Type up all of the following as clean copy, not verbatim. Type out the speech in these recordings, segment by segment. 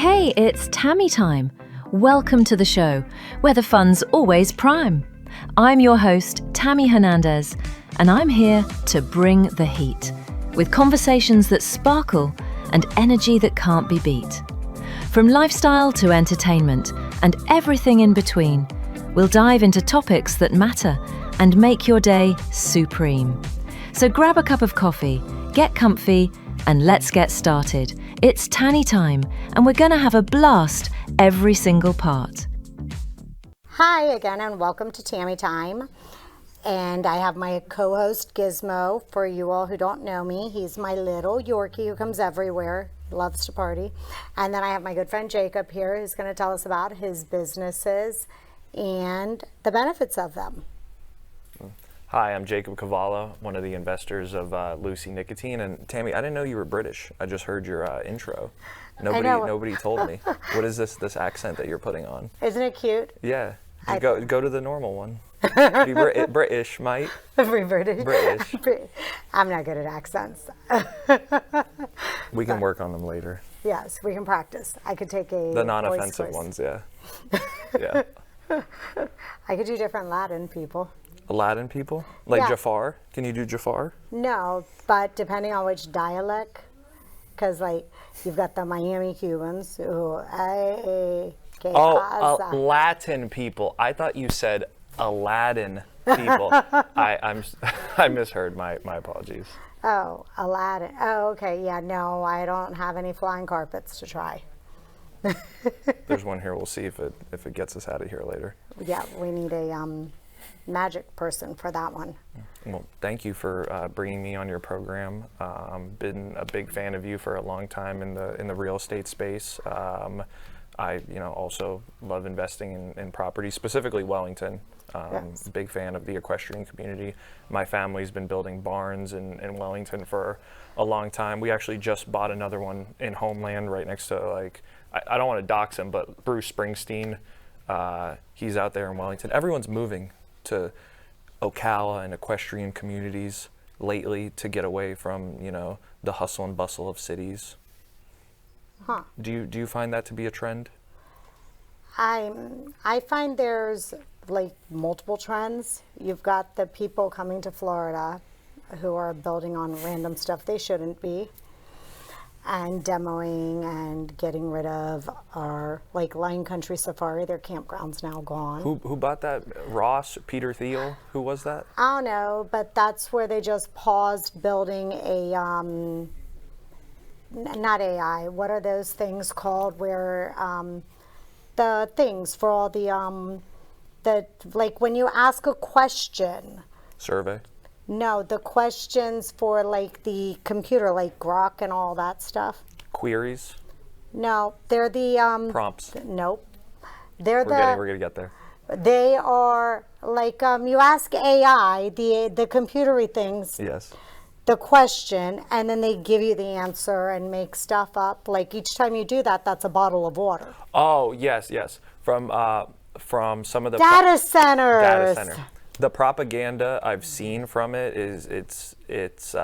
Hey, it's Tammy Time. Welcome to the show, where the fun's always prime. I'm your host, Tammy Hernandez, and I'm here to bring the heat, with conversations that sparkle and energy that can't be beat. From lifestyle to entertainment and everything in between, we'll dive into topics that matter and make your day supreme. So grab a cup of coffee, get comfy, and let's get started. It's Tammy Time, and we're gonna have a blast every single part. Hi again, and welcome to Tammy Time. And I have my co-host Gizmo. For you all who don't know me, he's my little Yorkie who comes everywhere, loves to party. And then I have my good friend Jakub here, who's going to tell us about his businesses and the benefits of them. Hi, I'm Jakub Cavallo, one of the investors of Lucy Nicotine. And Tammy, I didn't know you were British. I just heard your intro. Nobody told me. What is this accent that you're putting on? Isn't it cute? Yeah. Go to the normal one. Be British, mate. British. I'm not good at accents. We can work on them later. Yes, we can practice. I could take the non-offensive ones, yeah. Yeah. I could do different Latin people. Latin people? Like yeah. Jafar? Can you do Jafar? No, but depending on which dialect, because like you've got the Miami Cubans who Latin people. I thought you said Aladdin people. I misheard. My apologies. Oh, Aladdin. Oh, okay. Yeah, no, I don't have any flying carpets to try. There's one here. We'll see if it gets us out of here later. Yeah, we need a magic person for that one. Well, thank you for bringing me on your program. Been a big fan of you for a long time in the real estate space. I also love investing in property, specifically Wellington. Yes. Big fan of the equestrian community. My family's been building barns in Wellington for a long time. We actually just bought another one in Homeland right next to, I don't want to dox him, but Bruce Springsteen, he's out there in Wellington. Everyone's moving to Ocala and equestrian communities lately to get away from, the hustle and bustle of cities. Huh. Do you find that to be a trend? I find there's multiple trends. You've got the people coming to Florida who are building on random stuff they shouldn't be, and demoing and getting rid of our Lion Country Safari. Their campground's now gone. Who bought that? Ross, Peter Thiel? Who was that? I don't know, but that's where they just paused building a not AI. What are those things called? Where the things for all the when you ask a question. Survey. No, the questions for the computer, Grok and all that stuff. Queries? No, they're the prompts. Nope. We're gonna get there. They are you ask AI the computery things. Yes. The question, and then they give you the answer and make stuff up. Each time you do that, that's a bottle of water. Oh yes. From some of the data centers. Data center. The propaganda I've seen from it is it's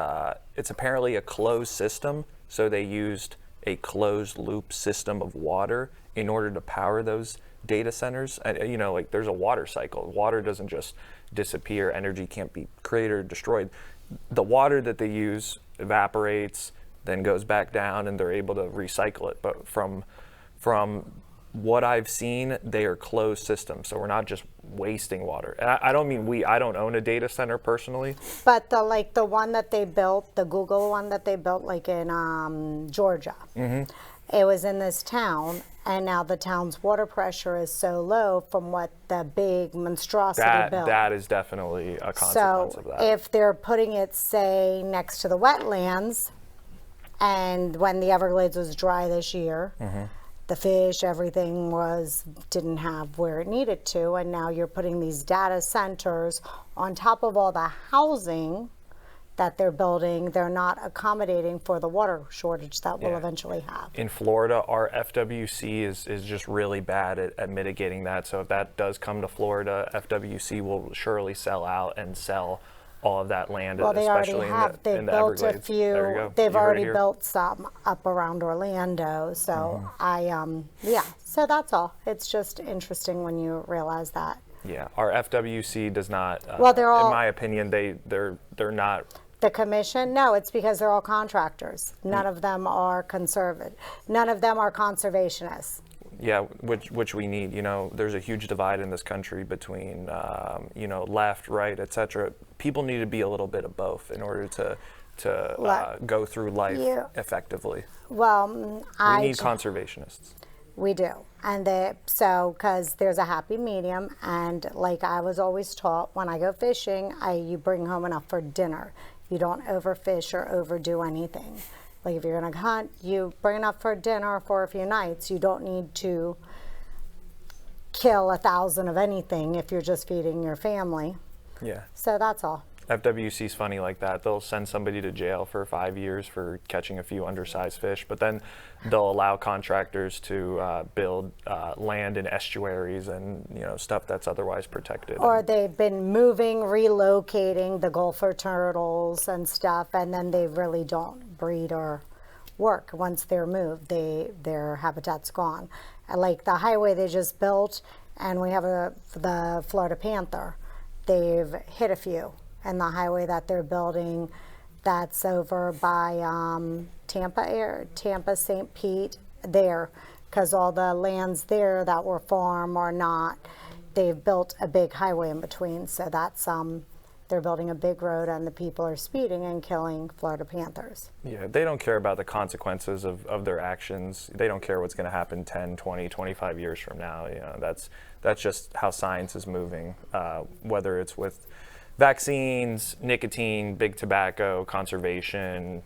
apparently a closed system. So they used a closed loop system of water in order to power those data centers. And there's a water cycle. Water doesn't just disappear. Energy can't be created or destroyed. The water that they use evaporates, then goes back down, and they're able to recycle it. But from what I've seen, they are closed systems, so we're not just wasting water. And I don't mean I don't own a data center personally. But the one that they built, the Google one that they built in Georgia, it was in this town, and now the town's water pressure is so low from what the big monstrosity built. That is definitely a consequence of that. If they're putting it, say, next to the wetlands, and when the Everglades was dry this year, the fish, everything didn't have where it needed to, and now you're putting these data centers on top of all the housing that they're building. They're not accommodating for the water shortage that we'll eventually have. In Florida, our FWC is just really bad at mitigating that. So if that does come to Florida, FWC will surely sell out and sell all of that land, Well, they already especially have. in They've the built Everglades. a There you few. go. They've You heard it already here. built some up around Orlando. So yeah. So that's all. It's just interesting when you realize that. Yeah, our FWC does not. Well, they're all- in my opinion, they're not. The commission? No, it's because they're all contractors. None of them are conservative. None of them are conservationists. Yeah, which we need. You know, there's a huge divide in this country between you know, left, right, etc. People need to be a little bit of both in order to go through life effectively. Well, We need conservationists. We do. And because there's a happy medium, and like I was always taught, when I go fishing, you bring home enough for dinner. You don't overfish or overdo anything. Like if you're gonna hunt, you bring enough for dinner for a few nights. You don't need to kill 1,000 of anything if you're just feeding your family. Yeah. So that's all. FWC's funny like that. They'll send somebody to jail for 5 years for catching a few undersized fish, but then they'll allow contractors to build land in estuaries and, you know, stuff that's otherwise protected. Or they've been moving, relocating the gopher turtles and stuff, and then they really don't breed or work. Once they're moved, their habitat's gone. And like the highway they just built, and we have the Florida panther. They've hit a few. And the highway that they're building, that's over by Tampa, St. Pete, there, because all the lands there that were farm or not, they've built a big highway in between. So that's they're building a big road, and the people are speeding and killing Florida panthers. Yeah, they don't care about the consequences of their actions. They don't care what's going to happen 10, 20, 25 years from now. You know, that's just how science is moving, whether it's with vaccines, nicotine, big tobacco, conservation,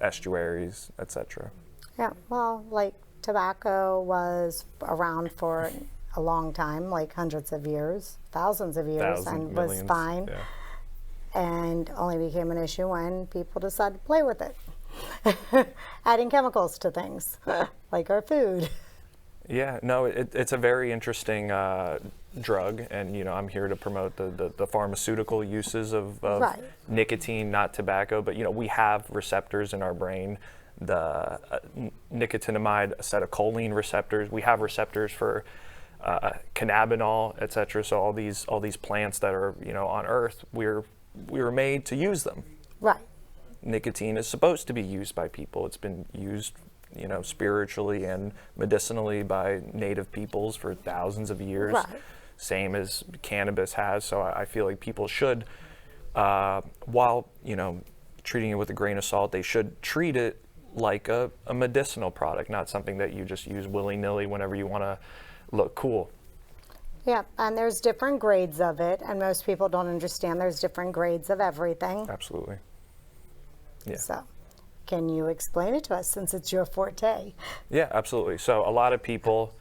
estuaries, etc. Yeah, well, like tobacco was around for a long time, like hundreds of years, thousands of years, and was millions, fine. yeah. And only became an issue when people decided to play with it, adding chemicals to things, like our food. Yeah, no, it's a very interesting drug, and you know, I'm here to promote the pharmaceutical uses of Right. nicotine, not tobacco. But you know, we have receptors in our brain, the nicotinamide acetylcholine receptors. We have receptors for cannabinol, etc. So all these plants that are, you know, on Earth, we were made to use them. Right. Nicotine is supposed to be used by people. It's been used, you know, spiritually and medicinally by native peoples for thousands of years. Right. Same as cannabis has. So I feel like people should, while, you know, treating it with a grain of salt, they should treat it like a medicinal product, not something that you just use willy-nilly whenever you want to look cool. Yeah, and there's different grades of it, and most people don't understand there's different grades of everything. Absolutely. Yeah. So, can you explain it to us since it's your forte? Yeah, absolutely. So a lot of people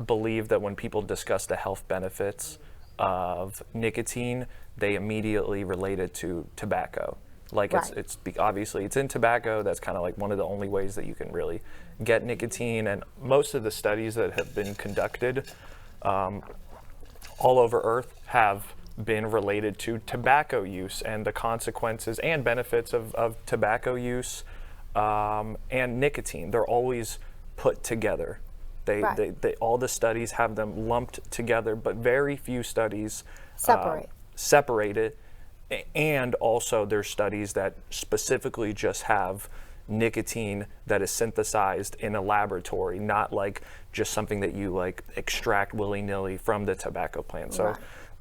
believe that when people discuss the health benefits of nicotine, they immediately relate it to tobacco. Like Right. obviously it's in tobacco. That's kind of like one of the only ways that you can really get nicotine. And most of the studies that have been conducted all over Earth have been related to tobacco use and the consequences and benefits of tobacco use and nicotine. They're always put together. They all the studies have them lumped together, but very few studies separate it. And also there's studies that specifically just have nicotine that is synthesized in a laboratory, not like just something that you like extract willy-nilly from the tobacco plant. So,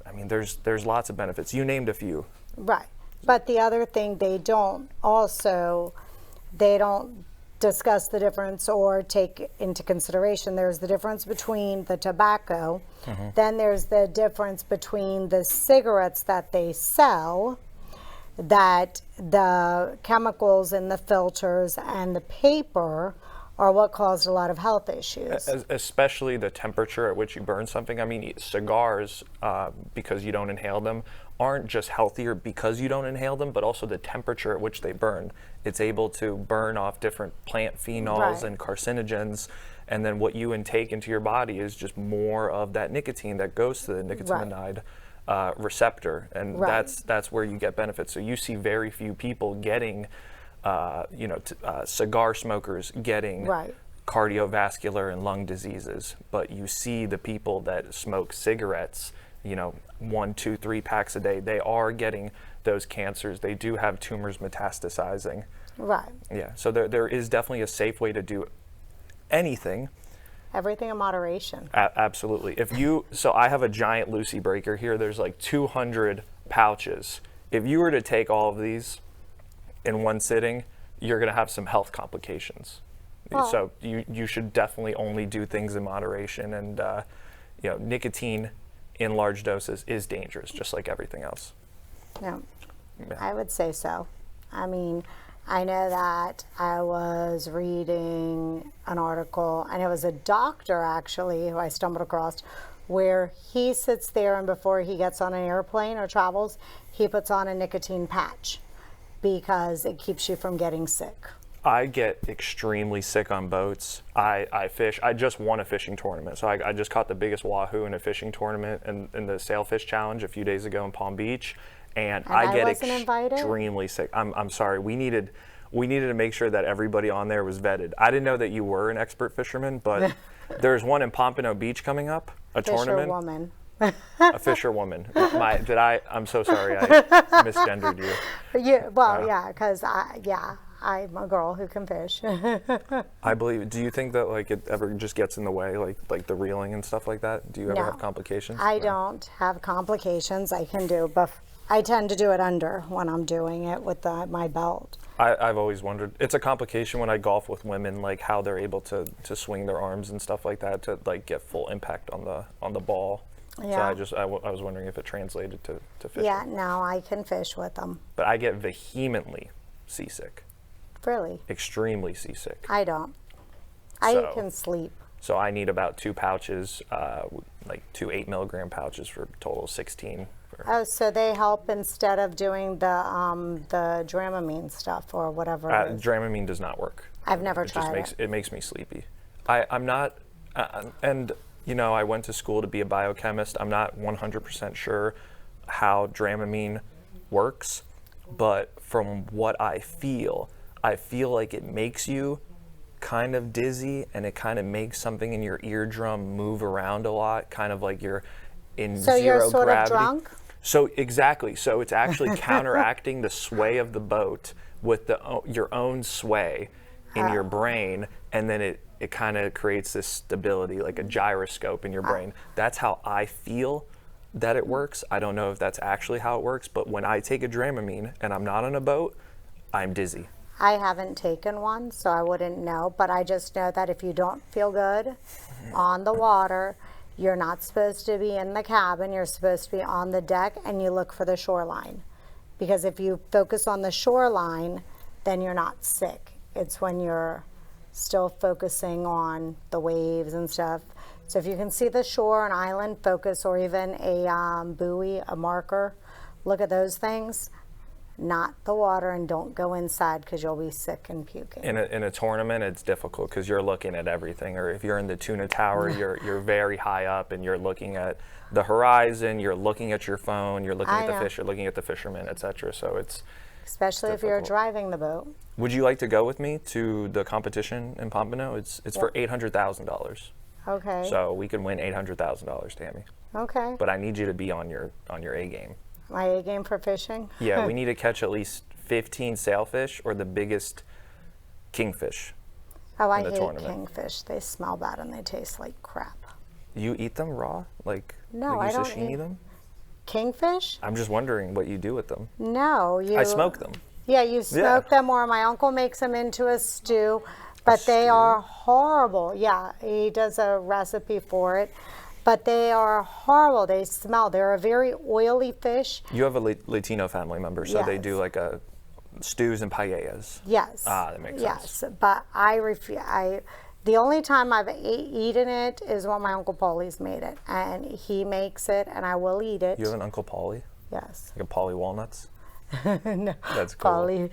I mean, there's lots of benefits. You named a few. Right. But the other thing they don't discuss the difference or take into consideration. There's the difference between the tobacco, then there's the difference between the cigarettes that they sell, that the chemicals in the filters and the paper are what caused a lot of health issues. Especially the temperature at which you burn something. I mean, cigars, because you don't inhale them, aren't just healthier because you don't inhale them, but also the temperature at which they burn. It's able to burn off different plant phenols and carcinogens, and then what you intake into your body is just more of that nicotine that goes to the nicotinamide receptor, and Right. that's where you get benefits. So you see very few people getting, cigar smokers getting Right. cardiovascular and lung diseases, but you see the people that smoke cigarettes, 1, 2, 3 packs a day, they are getting those cancers. They do have tumors metastasizing. Right. Yeah, so there is definitely a safe way to do anything. Everything in moderation. Absolutely. So I have a giant Lucy breaker here. There's like 200 pouches. If you were to take all of these in one sitting, you're going to have some health complications. Well, So you should definitely only do things in moderation. And nicotine in large doses is dangerous, just like everything else. No, Yeah. I would say so. I mean, I know that I was reading an article, and it was a doctor actually who I stumbled across, where he sits there and before he gets on an airplane or travels, he puts on a nicotine patch because it keeps you from getting sick. I get extremely sick on boats. I fish. I just won a fishing tournament. So I just caught the biggest wahoo in a fishing tournament in the Sailfish Challenge a few days ago in Palm Beach. And I get wasn't invited? extremely sick. I'm sorry. We needed to make sure that everybody on there was vetted. I didn't know that you were an expert fisherman, but there's one in Pompano Beach coming up, a tournament. Fisherwoman. A fisherwoman. I'm so sorry. I misgendered you. Yeah, because I'm a girl who can fish. I believe. Do you think that like it ever just gets in the way, like the reeling and stuff like that? Do you ever No. have complications? I No. don't have complications. I can do, but I tend to do it under when I'm doing it with my belt. I've always wondered. It's a complication when I golf with women, like how they're able to swing their arms and stuff like that to like get full impact on the ball. Yeah. So I was wondering if it translated to fishing. Yeah, no, I can fish with them. But I get vehemently seasick, Really, extremely seasick. I don't. I So- can sleep. So I need about 2 pouches, like 2 8-milligram pouches for a total of 16. Oh, so they help instead of doing the Dramamine stuff or whatever it is. Dramamine does not work. I've never It just tried it makes me sleepy. I'm not, and I went to school to be a biochemist. I'm not 100% sure how Dramamine works, but from what I feel like it makes you kind of dizzy, and it kind of makes something in your eardrum move around a lot, kind of like you're in So zero you're sort gravity. of drunk? So exactly. So it's actually counteracting the sway of the boat with your own sway in your brain, and then it kind of creates this stability, like a gyroscope in your brain. That's how I feel that it works. I don't know if that's actually how it works, but when I take a Dramamine and I'm not on a boat, I'm dizzy. I haven't taken one, so I wouldn't know, but I just know that if you don't feel good on the water, you're not supposed to be in the cabin, you're supposed to be on the deck, and you look for the shoreline. Because if you focus on the shoreline, then you're not sick. It's when you're still focusing on the waves and stuff. So if you can see the shore, an island, focus, or even a buoy, a marker, look at those things. Not the water, and don't go inside because you'll be sick and puking. In a tournament, it's difficult because you're looking at everything. Or if you're in the tuna tower, you're very high up and you're looking at the horizon. You're looking at your phone. You're looking at the fish. You're looking at the fishermen, etc. So it's especially if you're difficult. driving the boat. Would you like to go with me to the competition in Pompano? It's for $800,000. Okay. So we could win $800,000, Tammy. Okay. But I need you to be on your A game. My A game for fishing? Yeah, we need to catch at least 15 sailfish or the biggest kingfish. Oh, I in the hate tournament. kingfish. They smell bad and they taste like crap. You eat them raw? Like No, like I you don't sashimi eat- them? Kingfish? I'm just wondering what you do with them. No, you. I smoke them. Yeah, you smoke them, or my uncle makes them into a stew. But they stew? are horrible. Yeah, he does a recipe for it. But they are horrible. They smell. They're a very oily fish. You have a Latino family member, so they Yes. do like stews and paellas. Yes. Ah, that makes sense. Yes, but I refuse. The only time I've eaten it is when my Uncle Paulie's made it, and he makes it, and I will eat it. You have an Uncle Paulie? Yes. Like a Paulie Walnuts? No, That's cool. Paulie.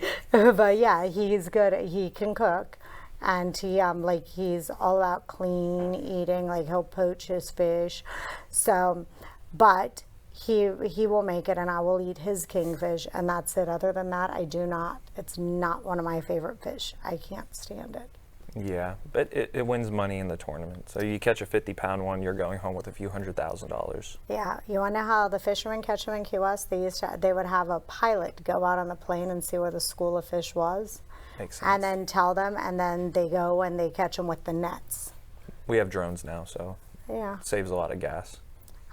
But yeah, he's good. He can cook, and he's all about clean eating. Like he'll poach his fish. So, but he will make it, and I will eat his kingfish, and that's it. Other than that, I do not. It's not one of my favorite fish. I can't stand it. Yeah, but it wins money in the tournament. So you catch a 50-pound one, you're going home with a few $100,000. Yeah, you want to know how the fishermen catch them in Key West? They would have a pilot go out on the plane and see where the school of fish was. Makes sense. And then tell them, and then they go and they catch them with the nets. We have drones now, so Yeah, it saves a lot of gas.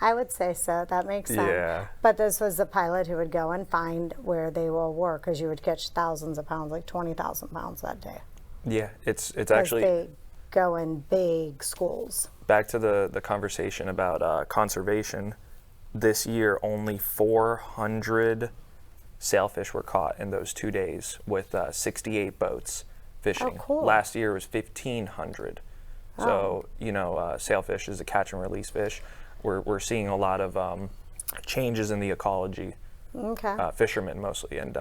I would say so. That makes sense. Yeah. But this was the pilot who would go and find where they will work, because you would catch thousands of pounds, like 20,000 pounds that day. Yeah, it's 'Cause actually they go in big schools. back to the conversation about conservation. This year, only 400 sailfish were caught in those 2 days with 68 boats fishing. Oh, cool. Last year was 1,500. So, sailfish is a catch and release fish. We're seeing a lot of changes in the ecology, Okay. fishermen mostly, and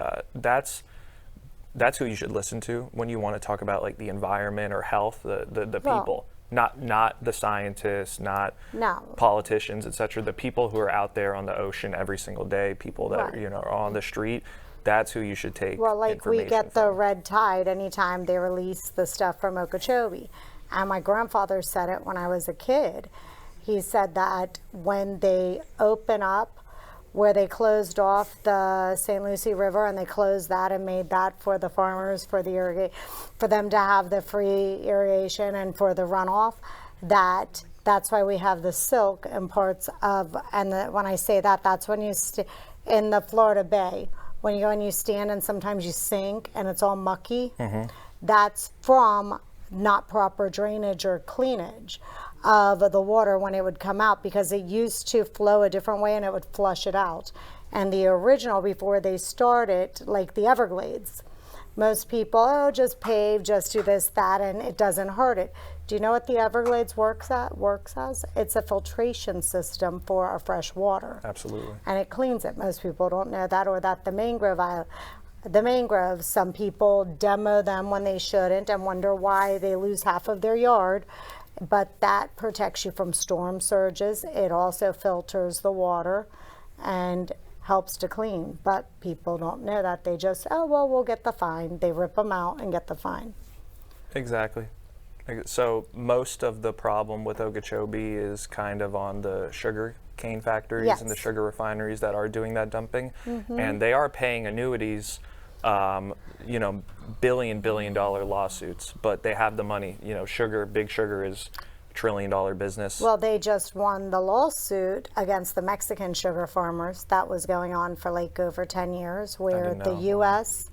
that's who you should listen to when you want to talk about like the environment or health, the Well- people, not the scientists, not No. politicians, etc. The people who are out there on the ocean every single day, people that Right. are on the street. That's who you should take. Well, like we information get the from. red tide anytime they release the stuff from Okeechobee. And my grandfather said it when I was a kid. He said that when they open up where they closed off the St. Lucie River, and they closed that and made that for the farmers, for them to have the free irrigation and for the runoff, that's why we have the silk in parts of, and when I say that, that's when you in the Florida Bay, when you go and you stand and sometimes you sink and it's all mucky. That's from not proper drainage or cleanage of the water when it would come out, because it used to flow a different way and it would flush it out. And the original, before they started, like the Everglades, most people, just pave, just do this, that, and it doesn't hurt it. Do you know what the Everglades works as? It's a filtration system for our fresh water. Absolutely. And it cleans it. Most people don't know that, or that the mangroves, some people demo them when they shouldn't and wonder why they lose half of their yard. But that protects you from storm surges. It also filters the water and helps to clean. But people don't know that. They just, we'll get the fine. They rip them out and get the fine. Exactly. So most of the problem with Okeechobee is kind of on the sugar cane factories and the Yes. sugar refineries that are doing that dumping, and they are paying annuities, billion dollar lawsuits, but they have the money. Big sugar is $1 trillion business. Well, they just won the lawsuit against the Mexican sugar farmers. That was going on for like over 10 years, where didn't the know. U.S.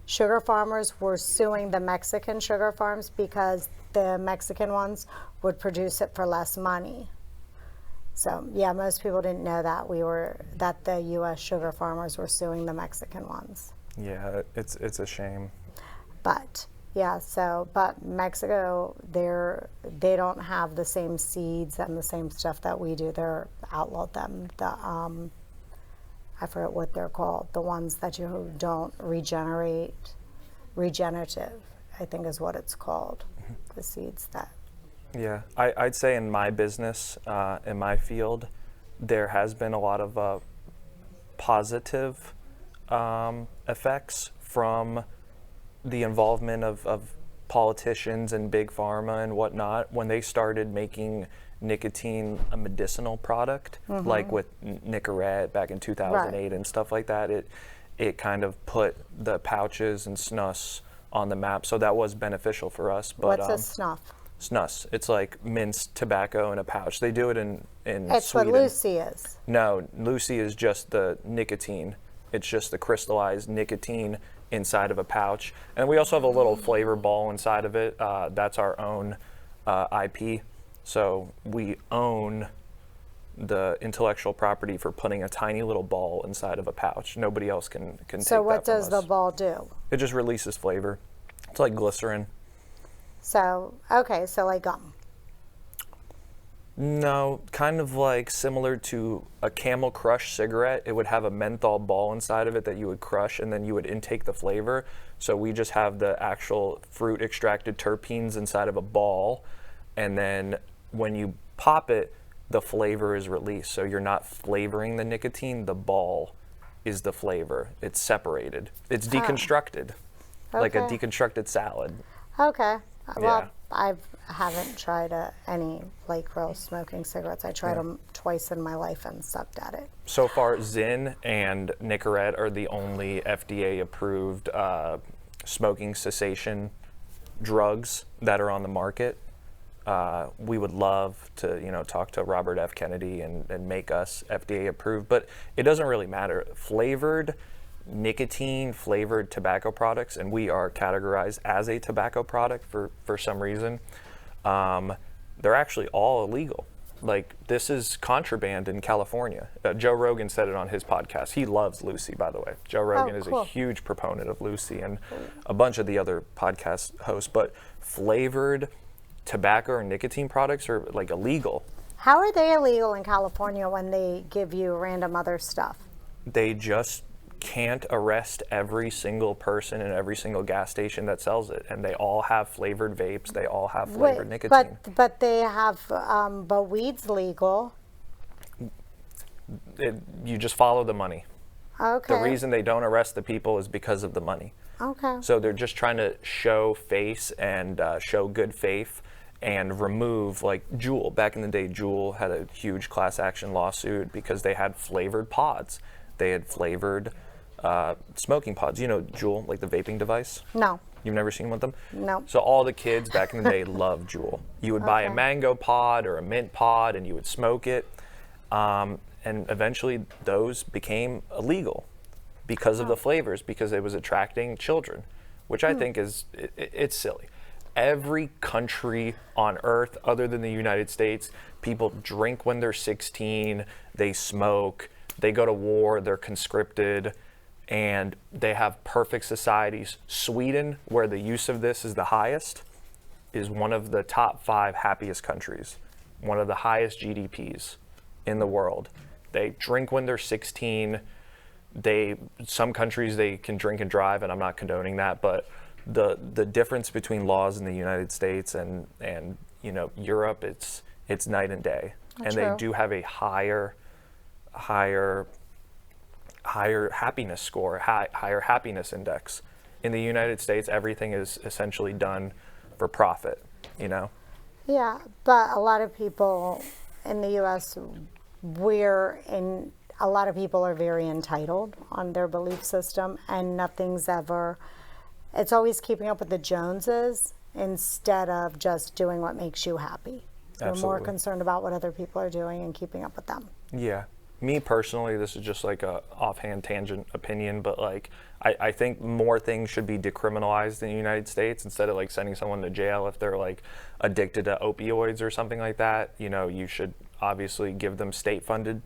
sugar farmers were suing the Mexican sugar farms because the Mexican ones would produce it for less money. So yeah, most people didn't know that the U.S. sugar farmers were suing the Mexican ones. Yeah, it's a shame. But yeah, but Mexico, they don't have the same seeds and the same stuff that we do. They're outlawed them. I forget what they're called. The ones that you don't regenerative, I think is what it's called. The seeds that. Yeah, I'd say in my business, in my field, there has been a lot of positive effects from the involvement of politicians and big pharma and whatnot when they started making nicotine a medicinal product, like with Nicorette back in 2008 Right. and stuff like that. It kind of put the pouches and snus on the map, so that was beneficial for us. But What's a snuff? snus, it's like minced tobacco in a pouch. They do it in It's Sweden. what Lucy is. No, Lucy is just the nicotine. It's just the crystallized nicotine inside of a pouch. And we also have a little flavor ball inside of it. That's our own IP. So we own the intellectual property for putting a tiny little ball inside of a pouch. Nobody else can take So what that from does the us. ball do? It just releases flavor. It's like glycerin. So, okay, so like gum. No, kind of like similar to a Camel Crush cigarette. It would have a menthol ball inside of it that you would crush, and then you would intake the flavor. So we just have the actual fruit extracted terpenes inside of a ball, and then when you pop it, the flavor is released. So you're not flavoring the nicotine, the ball is the flavor. It's separated. It's deconstructed, like a Okay. deconstructed salad. Okay. Well, Yeah. I haven't tried any like real smoking cigarettes. I tried them twice in my life and sucked at it. So far, Zyn and Nicorette are the only FDA-approved smoking cessation drugs that are on the market. We would love to, talk to Robert F. Kennedy and make us FDA approved, but it doesn't really matter. Flavored nicotine, flavored tobacco products, and we are categorized as a tobacco product for some reason, they're actually all illegal. Like, this is contraband in California. Joe Rogan said it on his podcast. He loves Lucy, by the way. Joe Rogan is a huge proponent of Lucy and a bunch of the other podcast hosts, but flavored tobacco or nicotine products are like illegal. How are they illegal in California when they give you random other stuff? They just can't arrest every single person in every single gas station that sells it, and they all have flavored vapes. They all have flavored nicotine. But they have, but weed's legal. You just follow the money. Okay. The reason they don't arrest the people is because of the money. Okay. So they're just trying to show face and show good faith and remove, like Juul. Back in the day, Juul had a huge class action lawsuit because they had flavored pods. They had flavored smoking pods. You know Juul, like the vaping device? No. You've never seen one of them? No. So all the kids back in the day loved Juul. You would buy a mango pod or a mint pod and you would smoke it. And eventually those became illegal because of the flavors, because it was attracting children, which I think is, it's silly. Every country on earth other than the United States, people drink when they're 16, they smoke, they go to war, they're conscripted, and they have perfect societies. Sweden, where the use of this is the highest, is one of the top 5 happiest countries, one of the highest GDPs in the world. They drink when they're 16. Some countries they can drink and drive, and I'm not condoning that, but the difference between laws in the United States and Europe, it's night and day. And True. they do have a higher happiness score, higher happiness index. In the United States, everything is essentially done for profit, Yeah, but a lot of people in the U.S., a lot of people are very entitled on their belief system, and it's always keeping up with the Joneses instead of just doing what makes you happy. You're more Absolutely. concerned about what other people are doing and keeping up with them. Yeah. Me personally, this is just like a offhand tangent opinion, but like I think more things should be decriminalized in the United States instead of like sending someone to jail if they're like addicted to opioids or something like that. You should obviously give them state-funded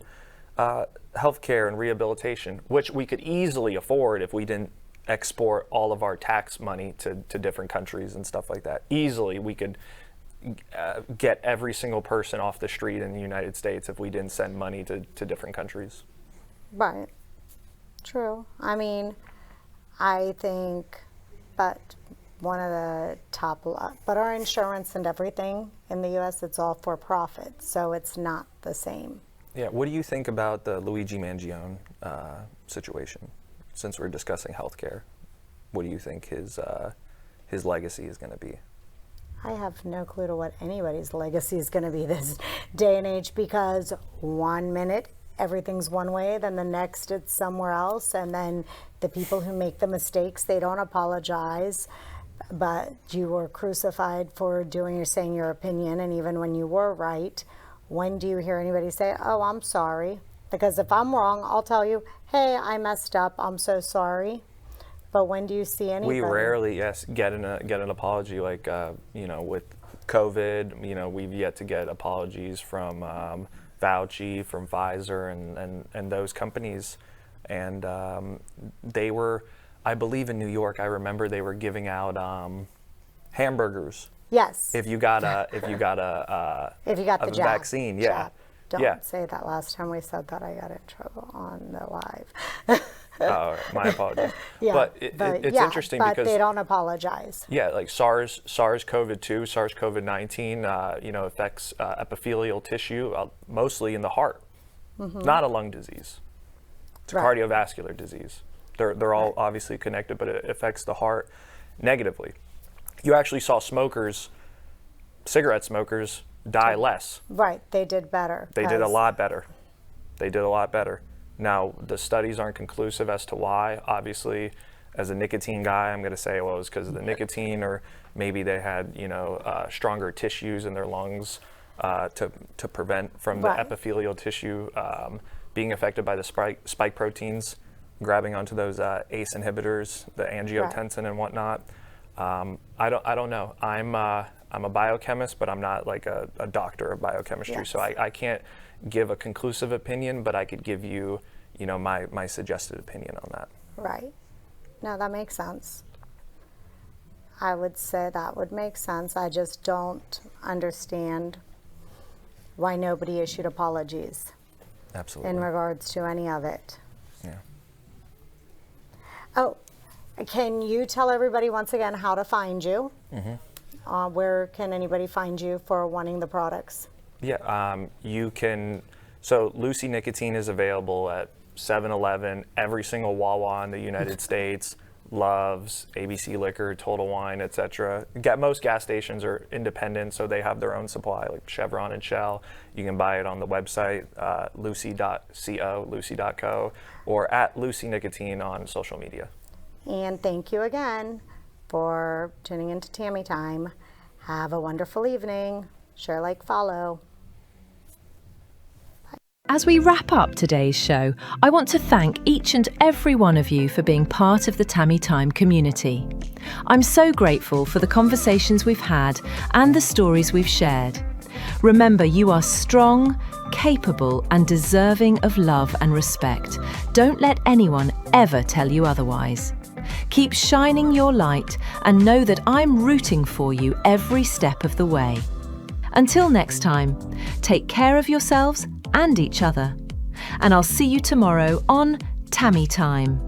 health care and rehabilitation, which we could easily afford if we didn't export all of our tax money to different countries and stuff like that. Easily we could get every single person off the street in the United States if we didn't send money to different countries. Right. True. I mean, I think, but one of the but our insurance and everything in the U.S., it's all for profit, so it's not the same. Yeah. What do you think about the Luigi Mangione situation? Since we're discussing healthcare, what do you think his legacy is going to be? I have no clue to what anybody's legacy is going to be this day and age, because one minute everything's one way, then the next it's somewhere else, and then the people who make the mistakes, they don't apologize, but you were crucified for saying your opinion, and even when you were right, when do you hear anybody say, oh, I'm sorry? Because if I'm wrong, I'll tell you, hey, I messed up, I'm so sorry. But when do you see anybody? We rarely, get an apology. Like with COVID, we've yet to get apologies from Fauci, from Pfizer, and those companies. And they were, I believe, in New York. I remember they were giving out hamburgers. Yes. If you got a the jab. vaccine, yeah. Jab. Don't say that. Last time we said that, I got in trouble on the live. My apologies. Yeah, but it's interesting but because they don't apologize. yeah, like SARS-CoV-2, SARS-CoV-19, affects epithelial tissue, mostly in the heart. Not a lung disease. It's a Right. cardiovascular disease. They're all obviously connected, but it affects the heart negatively. You actually saw cigarette smokers die less. Right, they did better. They did a 'cause- lot better. They did a lot better. Now, the studies aren't conclusive as to why. Obviously, as a nicotine guy, I'm going to say, well, it was because of the nicotine, or maybe they had, stronger tissues in their lungs to prevent from the Right. epithelial tissue being affected by the spike proteins, grabbing onto those ACE inhibitors, the angiotensin and whatnot. I don't know. I'm a biochemist, but I'm not like a doctor of biochemistry, Yes. so I can't give a conclusive opinion, but I could give you, my suggested opinion on that. Right. No, that makes sense. I would say that would make sense. I just don't understand why nobody issued apologies Absolutely. in regards to any of it. Yeah. Oh, can you tell everybody once again how to find you? Where can anybody find you for wanting the products? Yeah, you can. So Lucy Nicotine is available at 7-Eleven, every single Wawa in the United States, Love's, ABC Liquor, Total Wine, etc. Most gas stations are independent, so they have their own supply, like Chevron and Shell. You can buy it on the website, lucy.co, or at Lucy Nicotine on social media. And thank you again for tuning into Tammy Time. Have a wonderful evening. Share, like, follow. As we wrap up today's show, I want to thank each and every one of you for being part of the Tammy Time community. I'm so grateful for the conversations we've had and the stories we've shared. Remember, you are strong, capable, and deserving of love and respect. Don't let anyone ever tell you otherwise. Keep shining your light and know that I'm rooting for you every step of the way. Until next time, take care of yourselves and each other. And I'll see you tomorrow on Tammy Time.